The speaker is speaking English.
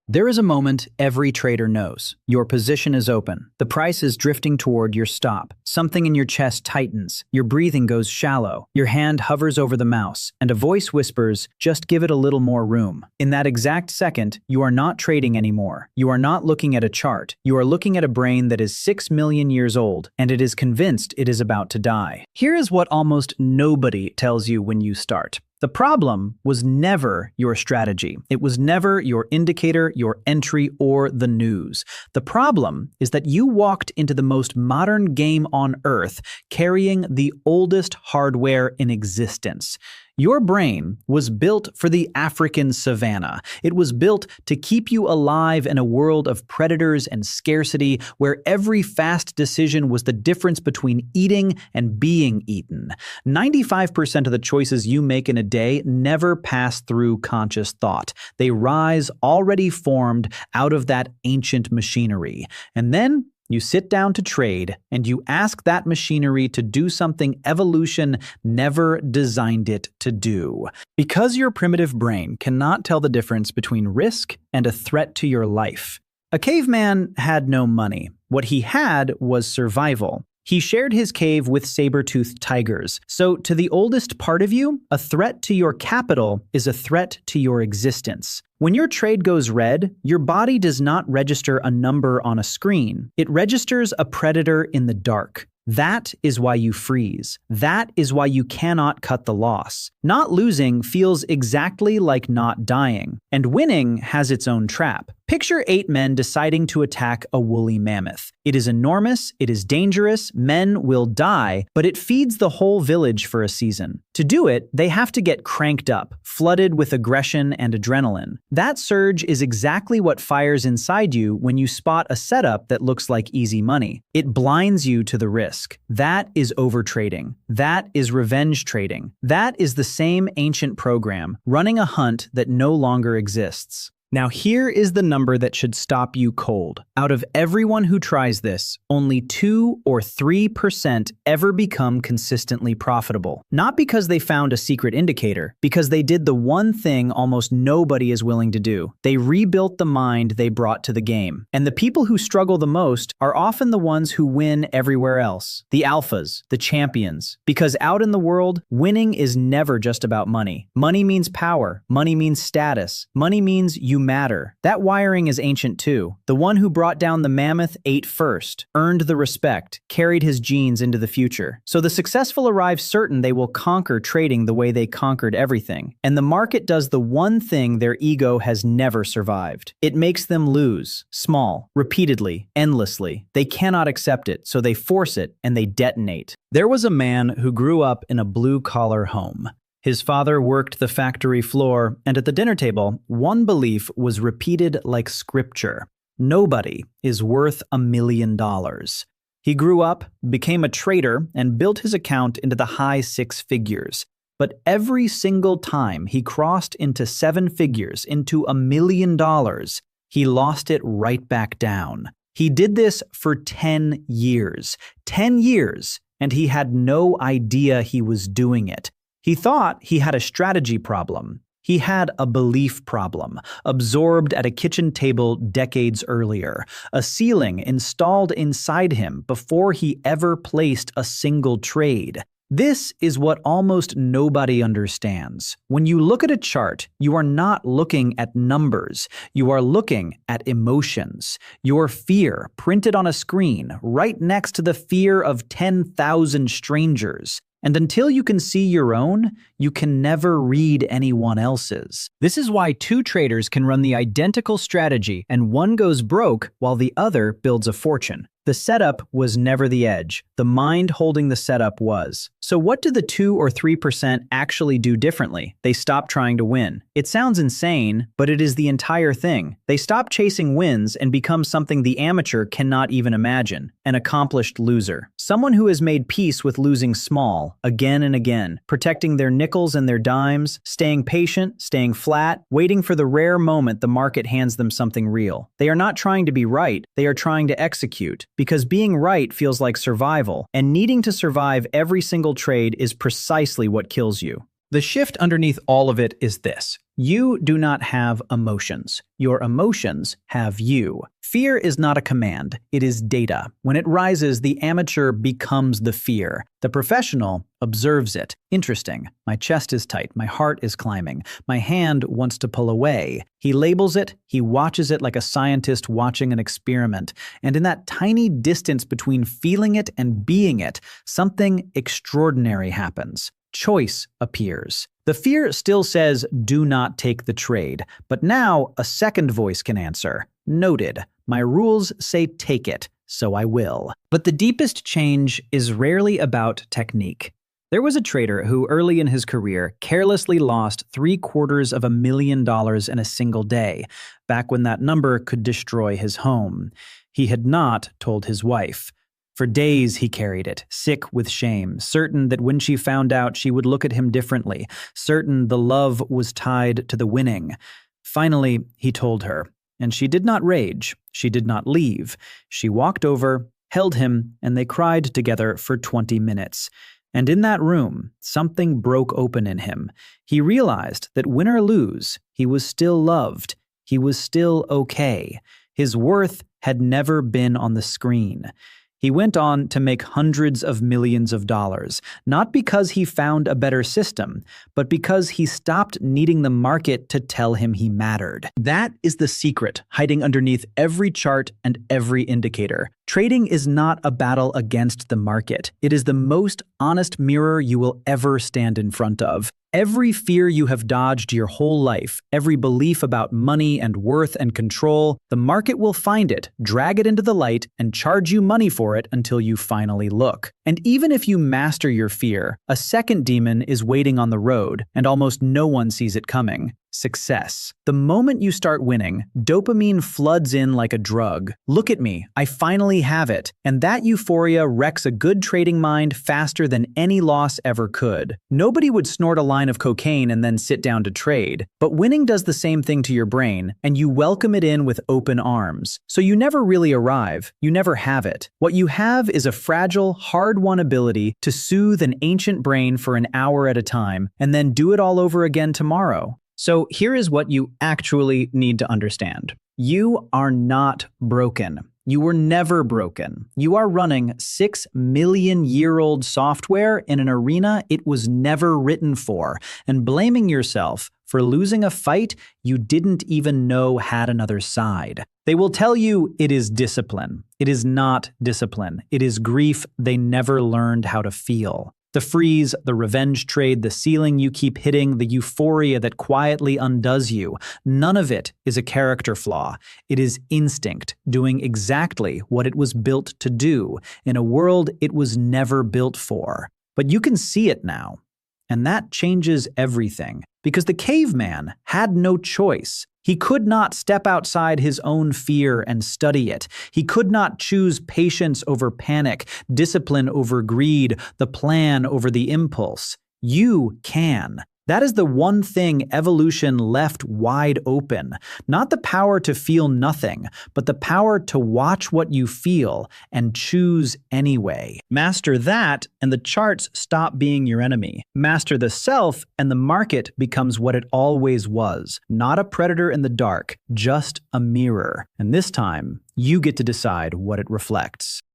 There is a moment every trader knows. Your position is open. The price is drifting toward your stop. Something in your chest tightens. Your breathing goes shallow. Your hand hovers over the mouse, and a voice whispers, "Just give it a little more room." In that exact second, you are not trading anymore. You are not looking at a chart. You are looking at a brain that is 6 million years old, and it is convinced it is about to die. Here is what almost nobody tells you when you start. The problem was never your strategy. It was never your indicator, your entry, or the news. The problem is that you walked into the most modern game on Earth carrying the oldest hardware in existence. Your brain was built for the African savanna. It was built to keep you alive in a world of predators and scarcity where every fast decision was the difference between eating and being eaten. 95% of the choices you make in a day never pass through conscious thought. They rise already formed out of that ancient machinery. And then you sit down to trade, and you ask that machinery to do something evolution never designed it to do. Because your primitive brain cannot tell the difference between risk and a threat to your life. A caveman had no money. What he had was survival. He shared his cave with saber-toothed tigers. So to the oldest part of you, a threat to your capital is a threat to your existence. When your trade goes red, your body does not register a number on a screen. It registers a predator in the dark. That is why you freeze. That is why you cannot cut the loss. Not losing feels exactly like not dying, and winning has its own trap. Picture 8 men deciding to attack a woolly mammoth. It is enormous, it is dangerous, men will die, but it feeds the whole village for a season. To do it, they have to get cranked up, flooded with aggression and adrenaline. That surge is exactly what fires inside you when you spot a setup that looks like easy money. It blinds you to the risk. That is overtrading. That is revenge trading. That is the same ancient program, running a hunt that no longer exists. Now here is the number that should stop you cold. Out of everyone who tries this, only 2 or 3% ever become consistently profitable. Not because they found a secret indicator, because they did the one thing almost nobody is willing to do. They rebuilt the mind they brought to the game. And the people who struggle the most are often the ones who win everywhere else. The alphas, the champions. Because out in the world, winning is never just about money. Money means power. Money means status. Money means you matter. That wiring is ancient too. The one who brought down the mammoth ate first, earned the respect, carried his genes into the future. So the successful arrive certain they will conquer trading the way they conquered everything. And the market does the one thing their ego has never survived. It makes them lose, small, repeatedly, endlessly. They cannot accept it, so they force it and they detonate. There was a man who grew up in a blue-collar home. His father worked the factory floor, and at the dinner table, one belief was repeated like scripture. Nobody is worth $1 million. He grew up, became a trader, and built his account into the high 6 figures. But every single time he crossed into 7 figures, into $1 million, he lost it right back down. He did this for 10 years. 10 years, and he had no idea he was doing it. He thought he had a strategy problem. He had a belief problem, absorbed at a kitchen table decades earlier, a ceiling installed inside him before he ever placed a single trade. This is what almost nobody understands. When you look at a chart, you are not looking at numbers. You are looking at emotions. Your fear printed on a screen right next to the fear of 10,000 strangers. And until you can see your own, you can never read anyone else's. This is why 2 traders can run the identical strategy and one goes broke while the other builds a fortune. The setup was never the edge. The mind holding the setup was. So what do the 2 or 3% actually do differently? They stop trying to win. It sounds insane, but it is the entire thing. They stop chasing wins and become something the amateur cannot even imagine. An accomplished loser. Someone who has made peace with losing small, again and again, protecting their nickels and their dimes, staying patient, staying flat, waiting for the rare moment the market hands them something real. They are not trying to be right, they are trying to execute. Because being right feels like survival, and needing to survive every single trade is precisely what kills you. The shift underneath all of it is this. You do not have emotions. Your emotions have you. Fear is not a command, it is data. When it rises, the amateur becomes the fear. The professional observes it. Interesting. My chest is tight. My heart is climbing. My hand wants to pull away. He labels it. He watches it like a scientist watching an experiment. And in that tiny distance between feeling it and being it, something extraordinary happens. Choice appears. The fear still says, do not take the trade. But now a second voice can answer. Noted. My rules say take it, so I will. But the deepest change is rarely about technique. There was a trader who early in his career carelessly lost $750,000 in a single day, back when that number could destroy his home. He had not told his wife. For days he carried it, sick with shame, certain that when she found out she would look at him differently, certain the love was tied to the winning. Finally, he told her, and she did not rage, she did not leave. She walked over, held him, and they cried together for 20 minutes. And in that room, something broke open in him. He realized that win or lose, he was still loved. He was still okay. His worth had never been on the screen. He went on to make hundreds of millions of dollars, not because he found a better system, but because he stopped needing the market to tell him he mattered. That is the secret hiding underneath every chart and every indicator. Trading is not a battle against the market. It is the most honest mirror you will ever stand in front of. Every fear you have dodged your whole life, every belief about money and worth and control, the market will find it, drag it into the light, and charge you money for it until you finally look. And even if you master your fear, a second demon is waiting on the road, and almost no one sees it coming. Success. The moment you start winning, dopamine floods in like a drug. Look at me, I finally have it. And that euphoria wrecks a good trading mind faster than any loss ever could. Nobody would snort a line of cocaine and then sit down to trade. But winning does the same thing to your brain, and you welcome it in with open arms. So you never really arrive, you never have it. What you have is a fragile, hard-won ability to soothe an ancient brain for an hour at a time, and then do it all over again tomorrow. So here is what you actually need to understand. You are not broken. You were never broken. You are running 6 million-year-old software in an arena it was never written for, and blaming yourself for losing a fight you didn't even know had another side. They will tell you it is discipline. It is not discipline. It is grief they never learned how to feel. The freeze, the revenge trade, the ceiling you keep hitting, the euphoria that quietly undoes you, none of it is a character flaw. It is instinct, doing exactly what it was built to do in a world it was never built for. But you can see it now. And that changes everything, because the caveman had no choice. He could not step outside his own fear and study it. He could not choose patience over panic, discipline over greed, the plan over the impulse. You can. That is the one thing evolution left wide open. Not the power to feel nothing, but the power to watch what you feel and choose anyway. Master that, and the charts stop being your enemy. Master the self, and the market becomes what it always was. Not a predator in the dark, just a mirror. And this time, you get to decide what it reflects.